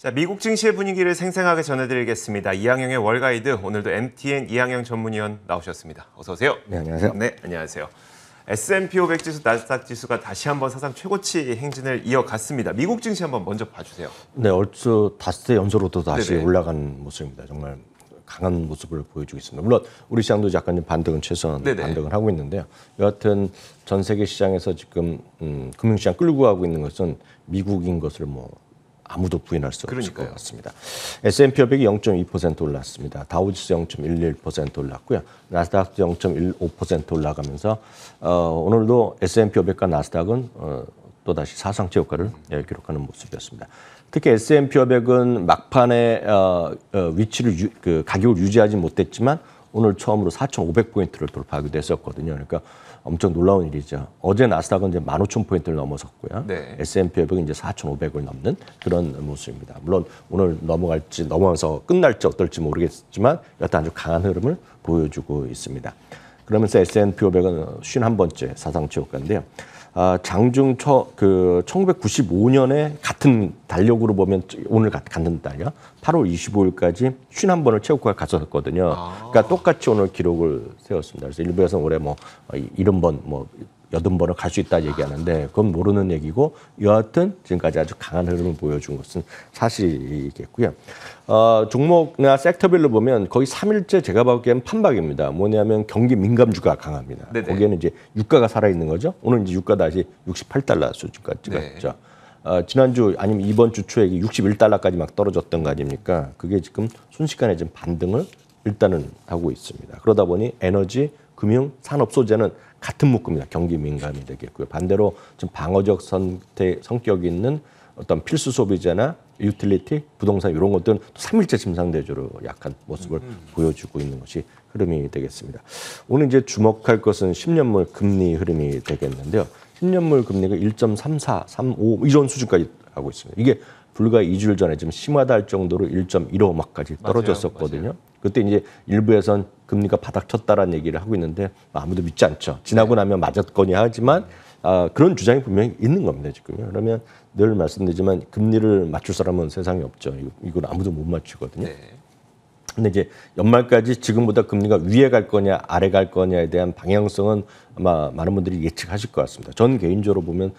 자, 미국 증시의 분위기를 생생하게 전해드리겠습니다. 이항영의 월가이드, 오늘도 MTN 이항영 전문위원 나오셨습니다. 어서 오세요. 네, 안녕하세요. 네, 안녕하세요. S&P 500 지수, 나스닥 지수가 다시 한번 사상 최고치 행진을 이어갔습니다. 미국 증시 한번 먼저 봐주세요. 네, 얼추 5대 연속으로도 다시 네네. 올라간 모습입니다. 정말 강한 모습을 보여주고 있습니다. 물론 우리 시장도 약간 반등은 최소한 네네. 반등을 하고 있는데요. 여하튼 전 세계 시장에서 지금 금융시장 끌고 가고 있는 것은 미국인 것을 뭐 아무도 부인할 수 없을 것 같습니다. S&P 500이 0.2% 올랐습니다. 다우지수 0.11% 올랐고요. 나스닥도 0.15% 올라가면서 오늘도 S&P 500과 나스닥은 또다시 사상 최고가를 기록하는 모습이었습니다. 특히 S&P 500은 막판에 위치를 가격을 유지하지 못했지만 오늘 처음으로 4,500포인트를 돌파하기도 했었거든요. 그러니까 엄청 놀라운 일이죠. 어제 나스닥은 이제 15,000포인트를 넘어섰고요. 네. S&P 500은 이제 4,500을 넘는 그런 모습입니다. 물론 오늘 넘어서 끝날지 어떨지 모르겠지만 여하튼 아주 강한 흐름을 보여주고 있습니다. 그러면서 S&P 500은 51번째 사상 최고가인데요. 장중 1995년에 같은 달력으로 보면 오늘 같은 달력 8월 25일까지 51번을 최고가를 갔었거든요. 그러니까 똑같이 오늘 기록을 세웠습니다. 그래서 일부에서는 올해 뭐 70번, 뭐 80번을 갈 수 있다 얘기하는데 그건 모르는 얘기고 여하튼 지금까지 아주 강한 흐름을 보여준 것은 사실이겠고요. 종목이나 섹터별로 보면 거의 3일째 제가 보기엔 판박입니다. 뭐냐면 경기 민감주가 강합니다. 네네. 거기에는 이제 유가가 살아있는 거죠. 오늘 이제 유가 다시 68달러 수준까지 갔죠. 지난주 아니면 이번 주 초에 61달러까지 막 떨어졌던 거 아닙니까? 그게 지금 순식간에 지금 반등을 일단은 하고 있습니다. 그러다 보니 에너지, 금융, 산업 소재는 같은 묶음입니다. 경기 민감이 되겠고요. 반대로 좀 방어적 성격이 있는 어떤 필수 소비재나 유틸리티, 부동산 이런 것들은 3일째 침상대조로 약한 모습을 보여주고 있는 것이 흐름이 되겠습니다. 오늘 이제 주목할 것은 10년물 금리 흐름이 되겠는데요. 10년물 금리가 1.34, 35 이런 수준까지 하고 있습니다. 이게 불과 2주일 전에 좀 심하다 할 정도로 1.15막까지 떨어졌었거든요. 맞아요. 그때 이제 일부에선 금리가 바닥 쳤다라는 얘기를 하고 있는데 아무도 믿지 않죠. 지나고 나면 맞았거니 하지만 그런 주장이 분명히 있는 겁니다. 지금요. 그러면 늘 말씀드리지만 금리를 맞출 사람은 세상에 없죠. 이걸 아무도 못 맞추거든요. 근데 이제 연말까지 지금보다 금리가 위에 갈 거냐 아래 갈 거냐에 대한 방향성은 아마 많은 분들이 예측하실 것 같습니다. 전 개인적으로 보면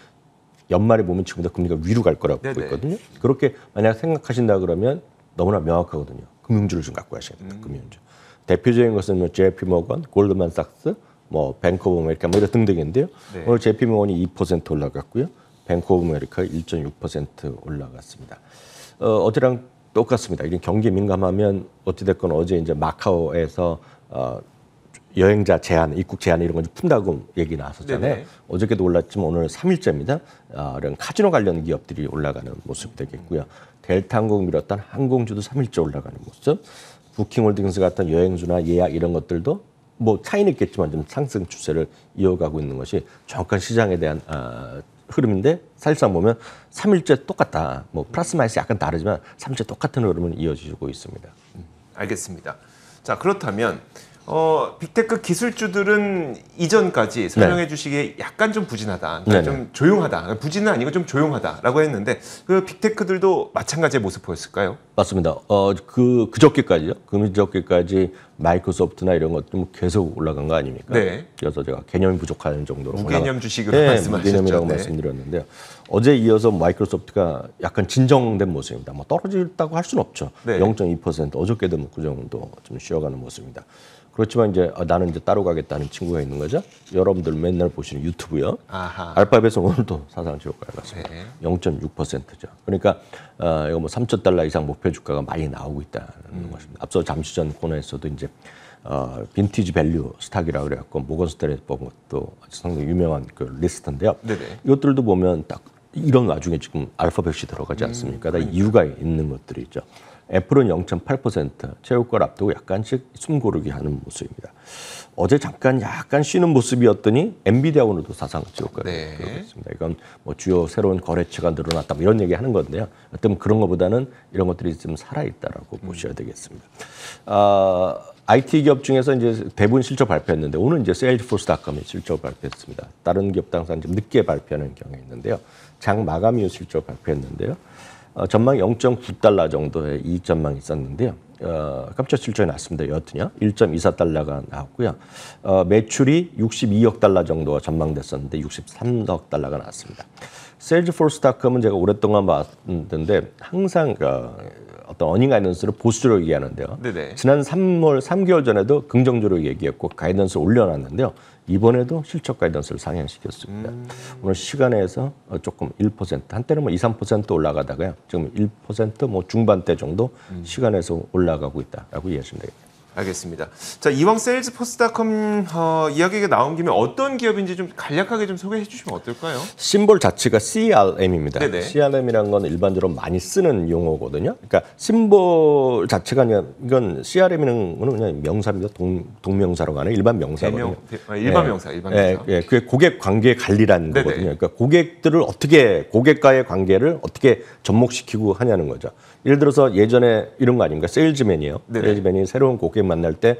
연말에 보면 지금보다 금리가 위로 갈 거라고 보고 있거든요. 그렇게 만약 생각하신다 그러면 너무나 명확하거든요. 금융주를 좀 갖고 가셔야 됩니다. 금융주. 대표적인 것은 뭐 JP 모건, 골드만삭스, 뭐 뱅크 오브 아메리카 뭐 이런 등등인데요. 오늘 JP 모건이 2% 올라갔고요. 뱅크 오브 아메리카 1.6% 올라갔습니다. 어제랑 똑같습니다. 이게 경기 민감하면 어찌됐건 어제 이제 마카오에서 여행자 제한, 입국 제한 이런 거 좀 푼다고 얘기 나왔었잖아요. 네네. 어저께도 올랐지만 오늘 3일째입니다. 이런 카지노 관련 기업들이 올라가는 모습이 되겠고요. 델타항공 비롯한 항공주도 3일째 올라가는 모습. 부킹홀딩스 같은 여행주나 예약 이런 것들도 뭐 차이는 있겠지만 좀 상승 추세를 이어가고 있는 것이 정확한 시장에 대한 흐름인데 사실상 보면 3일째 똑같다. 뭐 플러스 마이너스 약간 다르지만 3일째 똑같은 흐름을 이어지고 있습니다. 알겠습니다. 자, 그렇다면 빅테크 기술주들은 이전까지 설명해 주시기에 약간 좀 부진하다, 그러니까 좀 조용하다, 부진은 아니고 좀 조용하다라고 했는데 그 빅테크들도 마찬가지의 모습 보였을까요? 맞습니다. 그저께까지요. 그저께까지 마이크로소프트나 이런 것들 계속 올라간 거 아닙니까? 네. 그래서 제가 개념이 부족한 정도로 무개념 주식으로 말씀하셨죠. 무개념이라고 말씀드렸는데요. 어제 이어서 마이크로소프트가 약간 진정된 모습입니다. 뭐 떨어졌다고 할 수는 없죠. 0.2%. 어저께도 뭐 그 정도 좀 쉬어가는 모습입니다. 그렇지만 이제 나는 이제 따로 가겠다는 친구가 있는 거죠. 여러분들 맨날 보시는 유튜브요. 알파벳은 오늘도 사상 최고가를 갔습니다. 0.6%죠. 그러니까 이거 뭐 3,000달러 이상 목표 주가가 많이 나오고 있다는 것입니다. 앞서 잠시 전 코너에서도 이제 빈티지 밸류 스탁이라고 그래갖고 모건 스탠레이 뽑은 것도 상당히 유명한 그 리스트인데요. 이것들도 보면 딱 이런 와중에 지금 알파벳이 들어가지 않습니까? 다 이유가 있는 것들이 있죠. 애플은 0.8%, 최고가를 앞두고 약간씩 숨 고르기 하는 모습입니다. 어제 잠깐 약간 쉬는 모습이었더니 엔비디아 오늘도 사상 최고가를 들어갔습니다. 이건 뭐 주요 새로운 거래처가 늘어났다 뭐 이런 얘기 하는 건데요. 어떤 그런 것보다는 이런 것들이 좀 살아있다라고 보셔야 되겠습니다. IT 기업 중에서 이제 대부분 실적 발표했는데 오늘 이제 세일즈포스닷컴이 실적 발표했습니다. 다른 기업도 항상 좀 늦게 발표하는 경향이 있는데요. 장 마감 이후 실적 발표했는데요. 전망 0.9달러 정도의 이익 전망이 있었는데요. 깜짝 실적이 났습니다. 여하튼요. 1.24달러가 나왔고요. 매출이 62억 달러 정도가 전망됐었는데 63억 달러가 나왔습니다. 세일즈포스닷컴은 제가 오랫동안 봤는데 항상 어떤 어닝 가이던스를 보수적으로 얘기하는데요. 네네. 지난 3개월 전에도 긍정적으로 얘기했고 가이던스를 올려놨는데요. 이번에도 실적 가이던스를 상향시켰습니다. 오늘 시간에서 조금 1%, 한때는 뭐 2, 3% 올라가다가요. 지금 1% 뭐 중반대 정도 시간에서 올라가고 있다라고 이해하시면 되겠습니다. 알겠습니다. 자, 이왕 세일즈포스닷컴 이야기가 나온 김에 어떤 기업인지 좀 간략하게 좀 소개해 주시면 어떨까요? 심볼 자체가 CRM입니다. 네네. CRM이라는 건 일반적으로 많이 쓰는 용어거든요. 그러니까 심볼 자체가 그냥 이건 CRM이라는 거는 그냥 명사입니다. 동명사라고 하는 일반 명사거든요. 일반 명사. 그게 고객 관계 관리라는 네네. 거거든요. 그러니까 고객들을 어떻게 고객과의 관계를 어떻게 접목시키고 하냐는 거죠. 예를 들어서 예전에 이런 거 아닙니까? 세일즈맨이요. 네네. 세일즈맨이 새로운 고객 만날 때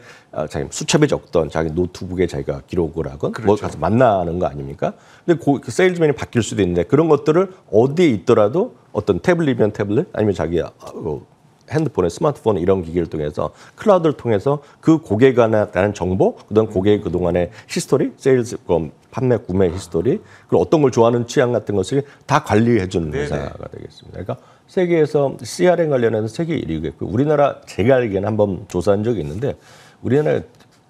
자기 수첩에 적던 자기 노트북에 자기가 기록을 하건 그렇죠. 뭐 가서 만나는 거 아닙니까? 근데 세일즈맨이 바뀔 수도 있는데 그런 것들을 어디에 있더라도 어떤 태블릿이면 태블릿 아니면 자기 핸드폰에 스마트폰 이런 기기를 통해서 클라우드를 통해서 그 고객에 관한 정보, 그다음 고객의 그동안의 히스토리, 세일즈 판매 구매 히스토리, 그리고 어떤 걸 좋아하는 취향 같은 것을 다 관리해 주는 회사가 되겠습니다. 그러니까 세계에서 CRM 관련해서 세계 1위겠고 우리나라 제가 알기에는 한번 조사한 적이 있는데 우리나라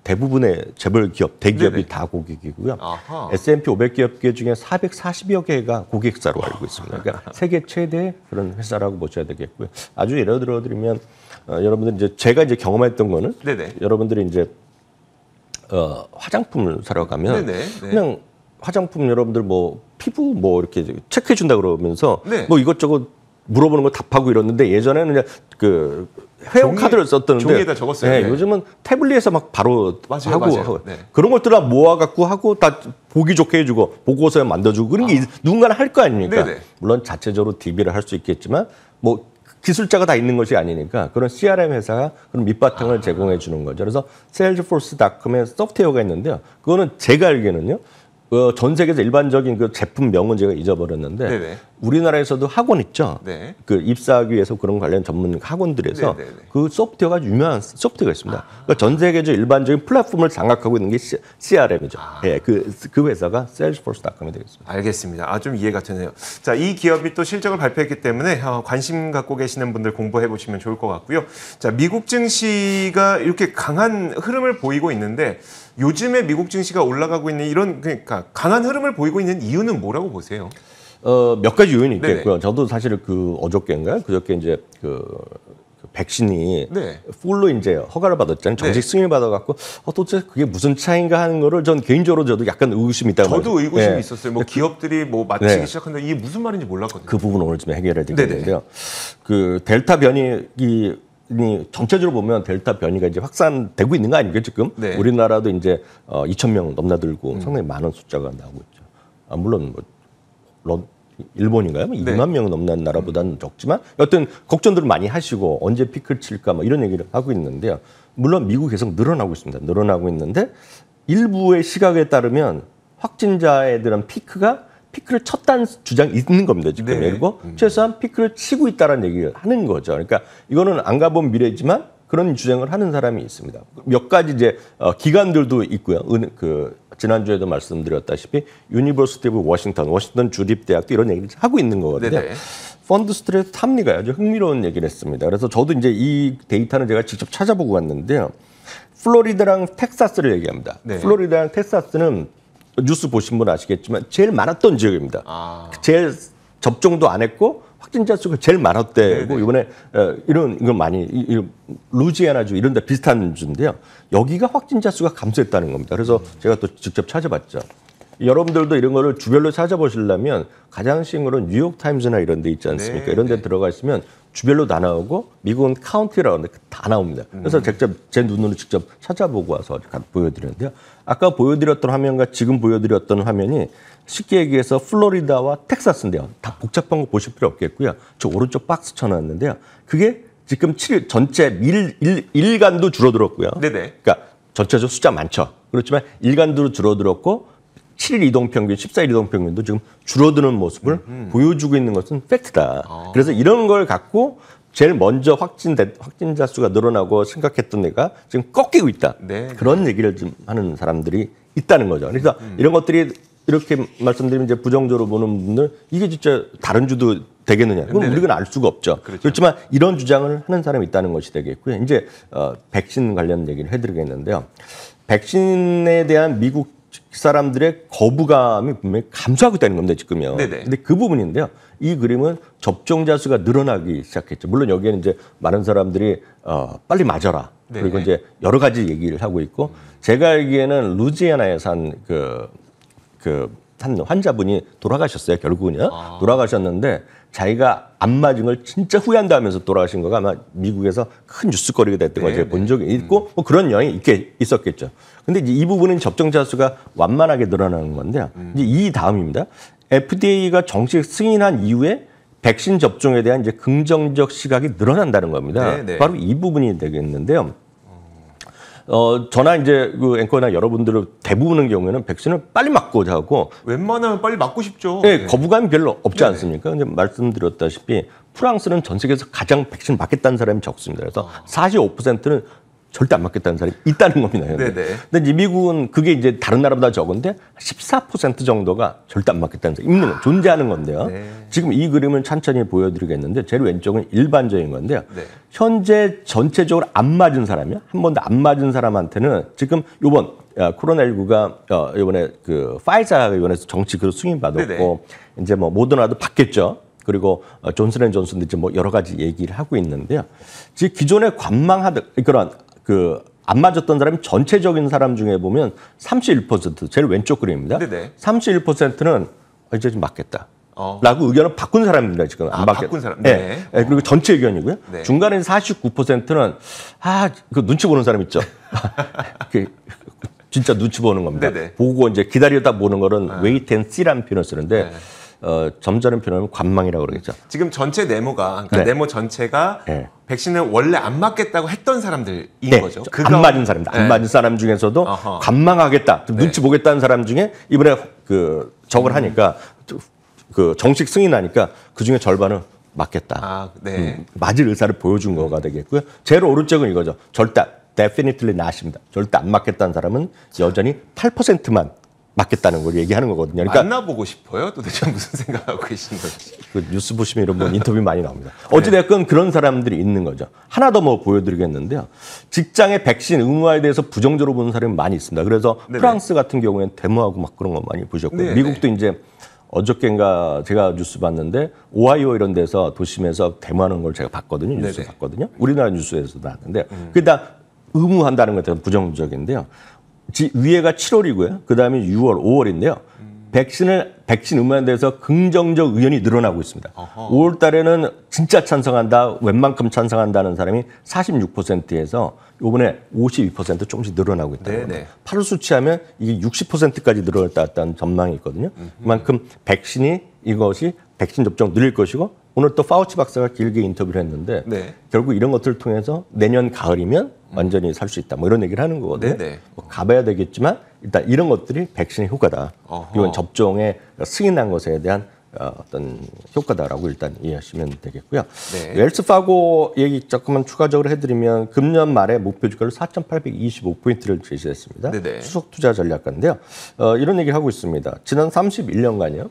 대부분의 재벌 기업, 대기업이 네네. 다 고객이고요. 아하. S&P 500기업 중에 440여 개가 고객사로 알고 있습니다. 그러니까 세계 최대 그런 회사라고 보셔야 되겠고요. 아주 예를 들어드리면 여러분들 이제 제가 이제 경험했던 거는 네네. 여러분들이 이제 화장품을 사러 가면 네네. 그냥 화장품 여러분들 뭐 피부 뭐 이렇게 체크해 준다 그러면서 네. 뭐 이것저것 물어보는 거 답하고 이러는데 예전에는 그냥 그 회원 카드를 썼던데 종이에다 적었어요. 네, 네. 요즘은 태블릿에서 막 바로 맞아요, 하고 맞아요. 네. 그런 것들 다 모아갖고 하고 다 보기 좋게 해주고 보고서에 만들어주고 그런 게 누군가는 할 거 아닙니까? 네네. 물론 자체적으로 DB를 할 수 있겠지만 뭐 기술자가 다 있는 것이 아니니까 그런 CRM 회사가 그런 밑바탕을 제공해 주는 거죠. 그래서 Salesforce.com에 소프트웨어가 있는데요. 그거는 제가 알기에는요. 전 세계에서 일반적인 그 제품명은 제가 잊어버렸는데 네네. 우리나라에서도 학원 있죠. 네. 그 입사하기 위해서 그런 관련 전문 학원들에서 네네네. 그 소프트웨어가 아주 유명한 소프트웨어가 있습니다. 그러니까 전 세계적 일반적인 플랫폼을 장악하고 있는 게 CRM이죠. 예, 그 회사가 Salesforce.com이 되겠습니다. 알겠습니다. 좀 이해가 되네요. 자, 이 기업이 또 실적을 발표했기 때문에 관심 갖고 계시는 분들 공부해 보시면 좋을 것 같고요. 자, 미국 증시가 이렇게 강한 흐름을 보이고 있는데 요즘에 미국 증시가 올라가고 있는 이런 그러니까 강한 흐름을 보이고 있는 이유는 뭐라고 보세요? 몇 가지 요인이 네네. 있겠고요. 저도 사실 어저께인가요? 그저께 이제 그 백신이 네. 풀로 이제 허가를 받았잖아요. 정식 승인을 받아갖고 도대체 그게 무슨 차이인가 하는 거를 전 개인적으로 저도 약간 의구심이 있다고 저도 말이죠. 의구심이 네. 있었어요. 뭐 기업들이 뭐 맞추기 네. 시작한다. 이게 무슨 말인지 몰랐거든요. 그 부분 오늘 좀 해결해야 네네. 되겠는데요. 그 델타 변이이 전체적으로 보면 델타 변이가 이제 확산되고 있는 거 아닙니까 지금? 네. 우리나라도 이제 2,000명 넘나들고 상당히 많은 숫자가 나오고 있죠. 물론 뭐 일본인가요? 뭐 네. 2만 명 넘는 나라보다는 적지만 여튼 걱정들을 많이 하시고 언제 피크를 칠까 뭐 이런 얘기를 하고 있는데요. 물론 미국 계속 늘어나고 있습니다. 늘어나고 있는데 일부의 시각에 따르면 확진자에 대한 피크를 쳤다는 주장이 있는 겁니다. 지금 네. 그리고 최소한 피크를 치고 있다는 얘기를 하는 거죠. 그러니까 이거는 안 가본 미래지만 그런 주장을 하는 사람이 있습니다. 몇 가지 이제 기관들도 있고요. 지난주에도 말씀드렸다시피 유니버시티 오브 워싱턴 주립대학도 이런 얘기를 하고 있는 거거든요. 네네. 펀드 스트레스 탑리가 아주 흥미로운 얘기를 했습니다. 그래서 저도 이제 이 데이터는 제가 직접 찾아보고 왔는데요. 플로리다랑 텍사스를 얘기합니다. 네. 플로리다랑 텍사스는 뉴스 보신 분 아시겠지만 제일 많았던 지역입니다. 제일 접종도 안 했고 확진자 수가 제일 많았대고 네네. 이번에 이런 많이 루지애나주 이런 데 비슷한 주인데요. 여기가 확진자 수가 감소했다는 겁니다. 그래서 제가 또 직접 찾아봤죠. 여러분들도 이런 거를 주별로 찾아보시려면 가장 쉬운 거는 뉴욕타임즈나 이런 데 있지 않습니까? 네, 이런 데 네. 들어가 있으면 주별로 다 나오고 미국은 카운티라고 하는데 다 나옵니다. 그래서 직접 제 눈으로 직접 찾아보고 와서 보여드렸는데요. 아까 보여드렸던 화면과 지금 보여드렸던 화면이 쉽게 얘기해서 플로리다와 텍사스인데요. 다 복잡한 거 보실 필요 없겠고요. 저 오른쪽 박스 쳐놨는데요. 그게 지금 7일 전체 일간도 줄어들었고요. 네네. 그러니까 전체적으로 숫자 많죠. 그렇지만 일간도 줄어들었고 7일 이동 평균, 14일 이동 평균도 지금 줄어드는 모습을 보여주고 있는 것은 팩트다. 그래서 이런 걸 갖고 제일 먼저 확진자 수가 늘어나고 심각했던 데가 지금 꺾이고 있다. 네. 그런 얘기를 좀 하는 사람들이 있다는 거죠. 그래서 이런 것들이 이렇게 말씀드리면 이제 부정적으로 보는 분들 이게 진짜 다른 주도 되겠느냐? 그건 네네. 우리가 알 수가 없죠. 그렇죠. 그렇지만 이런 주장을 하는 사람이 있다는 것이 되겠고요. 이제 백신 관련 얘기를 해드리겠는데요. 백신에 대한 미국 사람들의 거부감이 분명히 감소하고 있다는 겁니다, 지금요. 네네. 근데 그 부분인데요. 이 그림은 접종자 수가 늘어나기 시작했죠. 물론 여기에는 이제 많은 사람들이 빨리 맞아라. 네. 그리고 이제 여러 가지 얘기를 하고 있고 제가 알기에는 루지애나에 산 한 환자분이 돌아가셨어요. 결국은요. 돌아가셨는데 자기가 안 맞은 걸 진짜 후회한다면서 돌아가신 거가 아마 미국에서 큰 뉴스거리가 됐던 걸 제가 본 적이 있고 뭐 그런 영향이 있었겠죠. 근데 이제 이 부분은 접종자 수가 완만하게 늘어나는 건데요. 이제 이 다음입니다. FDA가 정식 승인한 이후에 백신 접종에 대한 이제 긍정적 시각이 늘어난다는 겁니다. 네네. 바로 이 부분이 되겠는데요. 저나 이제 그 앵커나 여러분들 대부분의 경우에는 백신을 빨리 맞고자 하고 웬만하면 빨리 맞고 싶죠. 네, 거부감이 별로 없지 네네. 않습니까? 근데 말씀드렸다시피 프랑스는 전 세계에서 가장 백신 맞겠다는 사람이 적습니다. 그래서 45%는 절대 안 맞겠다는 사람이 있다는 겁니다. 네네. 근데 이제 미국은 그게 이제 다른 나라보다 적은데 14% 정도가 절대 안 맞겠다는 사람이 있는 거, 존재하는 건데요. 네. 지금 이 그림을 천천히 보여드리겠는데 제일 왼쪽은 일반적인 건데요. 네. 현재 전체적으로 안 맞은 사람이요. 한 번도 안 맞은 사람한테는 지금 요번 코로나19가 이번에 그 파이자가 이번에서 정식으로 승인받았고 네네. 이제 뭐 모더나도 받겠죠. 그리고 존슨앤존슨도 이제 뭐 여러 가지 얘기를 하고 있는데요. 지금 기존에 관망하던 그런 안 맞았던 사람이 전체적인 사람 중에 보면 31% 제일 왼쪽 그림입니다. 네네. 31%는 이제 좀 맞겠다. 어. 라고 의견을 바꾼 사람입니다. 지금 안 받겠다. 바꾼 사람. 네. 네. 네, 그리고 전체 의견이고요. 네. 중간에 49%는 그 눈치 보는 사람 있죠. 진짜 눈치 보는 겁니다. 네네. 보고 이제 기다리다 보는 거는 wait and see라는 표현을 쓰는데 네. 점잖은 표현은 관망이라고 그러겠죠. 지금 전체 네모가 그러니까 네. 네모 전체가 네. 백신을 원래 안 맞겠다고 했던 사람들인 네, 거죠. 안 맞은 사람들, 안 맞은 사람 중에서도 어허. 관망하겠다, 좀 네. 눈치 보겠다는 사람 중에 이번에 저걸 하니까 그 정식 승인하니까 그 중에 절반은 맞겠다. 아, 네. 맞을 의사를 보여준 거가 되겠고요. 제일 오른쪽은 이거죠. 절대 definitely not입니다. 절대 안 맞겠다는 사람은 여전히 8%만 맞겠다는 걸 얘기하는 거거든요. 그러니까 만나보고 싶어요? 도대체 무슨 생각하고 계신 건지. 그 뉴스 보시면 이런 분 인터뷰 많이 나옵니다. 어찌됐건 그런 사람들이 있는 거죠. 하나 더 뭐 보여드리겠는데요. 직장의 백신 의무화에 대해서 부정적으로 보는 사람이 많이 있습니다. 그래서 네네. 프랑스 같은 경우에는 데모하고 막 그런 거 많이 보셨고요. 네네. 미국도 이제 어저께인가 제가 뉴스 봤는데 오하이오 이런 데서 도심에서 데모하는 걸 제가 봤거든요. 뉴스 네네. 봤거든요. 우리나라 뉴스에서도 나왔는데 그게 다 의무한다는 것에 대한 부정적인데요. 위에가 7월이고요. 그 다음에 6월, 5월인데요. 백신 의무화에 대해서 긍정적 의견이 늘어나고 있습니다. 어허. 5월 달에는 진짜 찬성한다, 웬만큼 찬성한다는 사람이 46%에서 이번에 52% 조금씩 늘어나고 있다는 네네. 겁니다. 8월 수치하면 이게 60%까지 늘어났다는 전망이 있거든요. 그만큼 이것이 백신 접종 늘릴 것이고 오늘 또 파우치 박사가 길게 인터뷰를 했는데 네. 결국 이런 것들을 통해서 내년 가을이면 완전히 살 수 있다. 뭐 이런 얘기를 하는 거거든요. 네네. 뭐 가봐야 되겠지만 일단 이런 것들이 백신의 효과다. 어허. 이건 접종에 승인한 것에 대한 어떤 효과다라고 일단 이해하시면 되겠고요. 네. 웰스파고 얘기 조금만 추가적으로 해드리면 금년 말에 목표 주가를 4,825포인트를 제시했습니다. 네네. 수석 투자 전략가인데요. 이런 얘기를 하고 있습니다. 지난 31년간요.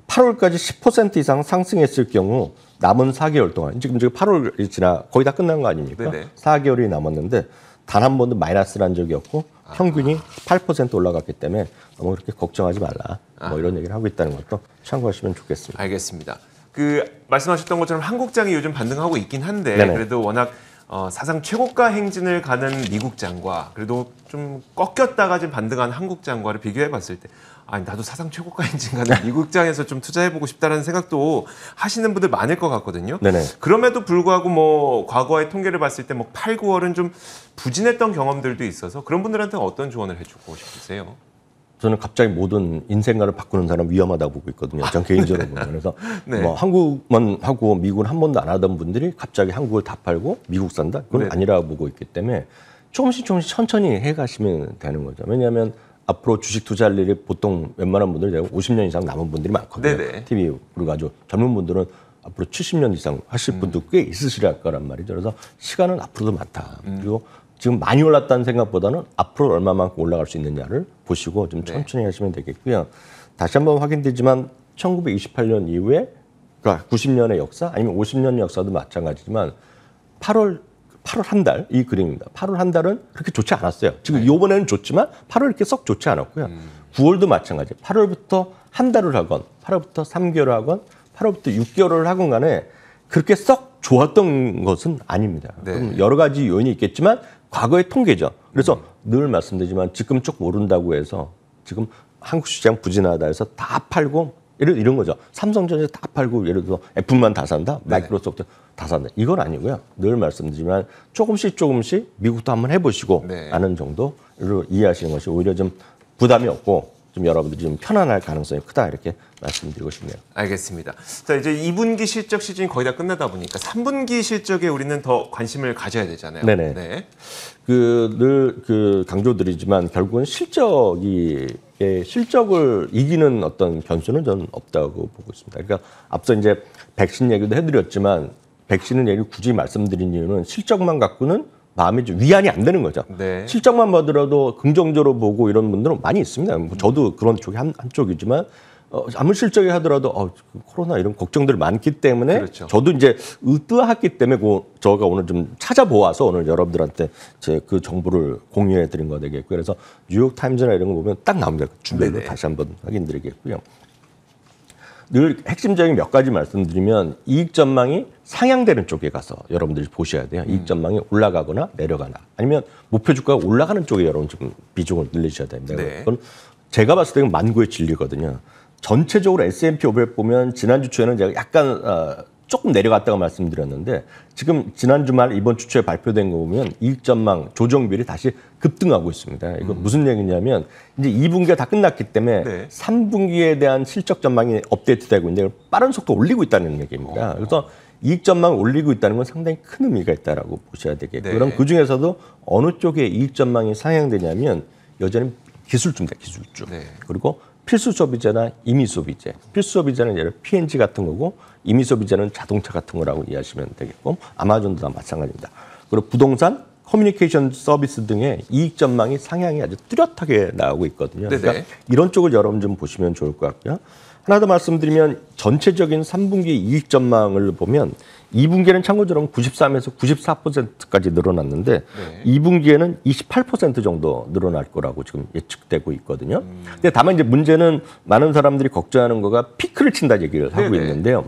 8월까지 10% 이상 상승했을 경우 남은 4개월 동안 지금 8월이 지나 거의 다 끝난 거 아닙니까? 네네. 4개월이 남았는데 단 한 번도 마이너스란 적이 없고 평균이 8% 올라갔기 때문에 너무 그렇게 걱정하지 말라. 뭐 이런 얘기를 하고 있다는 것도 참고하시면 좋겠습니다. 알겠습니다. 말씀하셨던 것처럼 한국장이 요즘 반등하고 있긴 한데 네네. 그래도 워낙 사상 최고가 행진을 가는 미국장과 그래도 좀 꺾였다가 지금 반등한 한국장과를 비교해 봤을 때 아니 나도 사상 최고가 행진 가는 미국장에서 좀 투자해보고 싶다는 생각도 하시는 분들 많을 것 같거든요. 네네. 그럼에도 불구하고 뭐 과거의 통계를 봤을 때 뭐 8, 9월은 좀 부진했던 경험들도 있어서 그런 분들한테 어떤 조언을 해주고 싶으세요? 저는 갑자기 모든 인생관을 바꾸는 사람 위험하다고 보고 있거든요. 전 개인적으로 보면. 그래서 네. 뭐 한국만 하고 미국은 한 번도 안 하던 분들이 갑자기 한국을 다 팔고 미국 산다? 그건 네. 아니라고 보고 있기 때문에 조금씩 천천히 해가시면 되는 거죠. 왜냐하면 앞으로 주식 투자할 일이 보통 웬만한 분들이 50년 이상 남은 분들이 많거든요. 네네. TV 그리고 아주 젊은 분들은 앞으로 70년 이상 하실 분도 꽤 있으시릴 거란 말이죠. 그래서 시간은 앞으로도 많다. 그리고 지금 많이 올랐다는 생각보다는 앞으로 얼마만큼 올라갈 수 있느냐를 보시고 좀 천천히 하시면 되겠고요. 다시 한번 확인되지만 1928년 이후에 그러니까 90년의 역사 아니면 50년의 역사도 마찬가지지만 8월 한 달 이 그림입니다. 8월 한 달은 그렇게 좋지 않았어요. 지금 이번에는 좋지만 8월 이렇게 썩 좋지 않았고요. 9월도 마찬가지. 8월부터 한 달을 하건 8월부터 3개월을 하건 8월부터 6개월을 하건 간에 그렇게 썩 좋았던 것은 아닙니다. 네. 여러 가지 요인이 있겠지만 과거의 통계죠. 그래서 늘 말씀드리지만 지금 쭉 오른다고 해서 지금 한국 시장 부진하다 해서 다 팔고 이런 거죠. 삼성전자 다 팔고 예를 들어서 애플만 다 산다. 마이크로소프트 다 산다. 이건 아니고요. 늘 말씀드리지만 조금씩 미국도 한번 해보시고 아는 정도로 이해하시는 것이 오히려 좀 부담이 없고 좀 여러분들이 좀 편안할 가능성이 크다 이렇게 말씀드리고 싶네요. 알겠습니다. 자, 이제 2분기 실적 시즌이 거의 다 끝나다 보니까 3분기 실적에 우리는 더 관심을 가져야 되잖아요. 네네. 네. 늘 강조드리지만 결국은 실적을 이기는 어떤 변수는 저는 없다고 보고 있습니다. 그러니까 앞서 이제 백신 얘기도 해드렸지만 백신은 얘기 굳이 말씀드린 이유는 실적만 갖고는 마음이 좀 위안이 안 되는 거죠. 네. 실적만 보더라도 긍정적으로 보고 이런 분들은 많이 있습니다. 뭐 저도 그런 쪽이 한쪽이지만 아무 실적이 하더라도 코로나 이런 걱정들이 많기 때문에 그렇죠. 저도 이제 의도했기 때문에 저가 오늘 좀 찾아보아서 오늘 여러분들한테 제 그 정보를 공유해 드린 거 되겠고요. 그래서 뉴욕 타임즈나 이런 거 보면 딱 나옵니다. 주별로 다시 한번 확인드리겠고요. 늘 핵심적인 몇 가지 말씀드리면 이익 전망이 상향되는 쪽에 가서 여러분들이 보셔야 돼요. 이익 전망이 올라가거나 내려가나 아니면 목표 주가가 올라가는 쪽에 여러분 좀 비중을 늘리셔야 됩니다. 네. 그건 제가 봤을 때는 만고의 진리거든요. 전체적으로 S&P 500 보면 지난주 초에는 제가 약간 조금 내려갔다고 말씀드렸는데 지금 지난 주말 이번 주 초에 발표된 거 보면 이익 전망 조정비율이 다시 급등하고 있습니다. 이거 무슨 얘기냐면 이제 2분기가 다 끝났기 때문에 3분기에 대한 실적 전망이 업데이트되고 있는데 빠른 속도 올리고 있다는 얘기입니다. 그래서 이익 전망을 올리고 있다는 건 상당히 큰 의미가 있다라고 보셔야 되겠고요. 그럼 그 중에서도 어느 쪽에 이익 전망이 상향되냐면 여전히 기술주입니다. 기술주. 그리고 필수 소비재나 임의 소비재. 필수 소비재는 예를 들어 P&G 같은 거고 임의 소비재는 자동차 같은 거라고 이해하시면 되겠고 아마존도 다 마찬가지입니다. 그리고 부동산, 커뮤니케이션 서비스 등의 이익 전망이 상향이 아주 뚜렷하게 나오고 있거든요. 그러니까 이런 쪽을 여러분 좀 보시면 좋을 것 같고요. 하나 더 말씀드리면 전체적인 3분기 이익 전망을 보면 2분기에는 참고적으로 93에서 94%까지 늘어났는데 2분기에는 28% 정도 늘어날 거라고 지금 예측되고 있거든요. 근데 다만 이제 문제는 많은 사람들이 걱정하는 거가 피크를 친다 얘기를 하고 있는데요.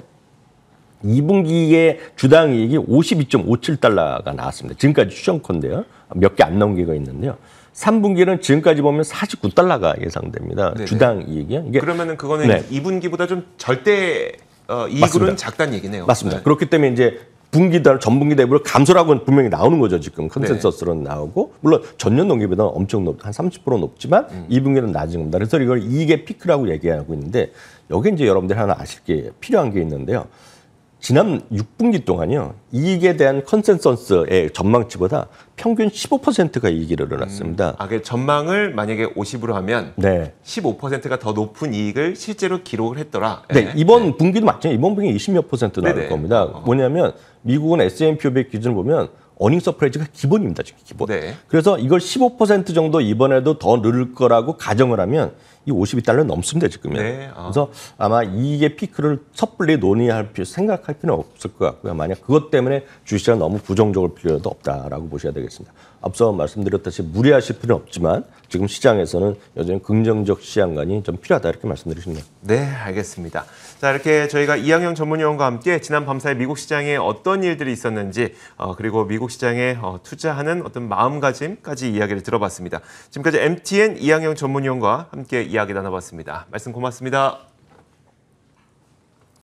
2분기에 주당 이익이 52.57달러가 나왔습니다. 지금까지 추정컨대요. 몇 개 안 나온 게가 있는데요. 3분기는 지금까지 보면 49달러가 예상됩니다. 주당 이익이요. 이게 그러면은 그거는 2분기보다 좀 절대 이익으로는 맞습니다. 작다는 얘기네요. 맞습니다. 그렇기 때문에 이제 분기달 전분기 대비로 감소라고는 분명히 나오는 거죠. 지금 컨센서스로는 나오고 물론 전년 동기보다 엄청 한 30% 높지만 2분기는 낮은 겁니다. 그래서 이걸 이익의 피크라고 얘기하고 있는데 여기 이제 여러분들이 하나 아실 게 필요한 게 있는데요. 지난 6분기 동안요. 이익에 대한 컨센서스의 전망치보다 평균 15%가 이익이 늘어났습니다. 그 전망을 만약에 50으로 하면 15%가 더 높은 이익을 실제로 기록을 했더라. 이번 분기도 맞죠. 이번 분기 20몇 % 나올 겁니다. 뭐냐면 미국은 S&P 500 기준을 보면 어닝 서프라이즈가 기본입니다. 지금 기본. 그래서 이걸 15% 정도 이번에도 더 늘을 거라고 가정을 하면 이 52달러 넘습니다, 지금은. 그래서 아마 이익의 피크를 섣불리 생각할 필요는 없을 것 같고요. 만약 그것 때문에 주식시장 너무 부정적일 필요도 없다라고 보셔야 되겠습니다. 앞서 말씀드렸다시피 무리하실 필요는 없지만 지금 시장에서는 여전히 긍정적 시향관이 좀 필요하다 이렇게 말씀드리고 싶네요. 네, 알겠습니다. 자, 이렇게 저희가 이항영 전문위원과 함께 지난 밤사이 미국 시장에 어떤 일들이 있었는지 그리고 미국 시장에 투자하는 어떤 마음가짐까지 이야기를 들어봤습니다. 지금까지 MTN 이항영 전문위원과 함께 이야기 나눠봤습니다. 말씀 고맙습니다.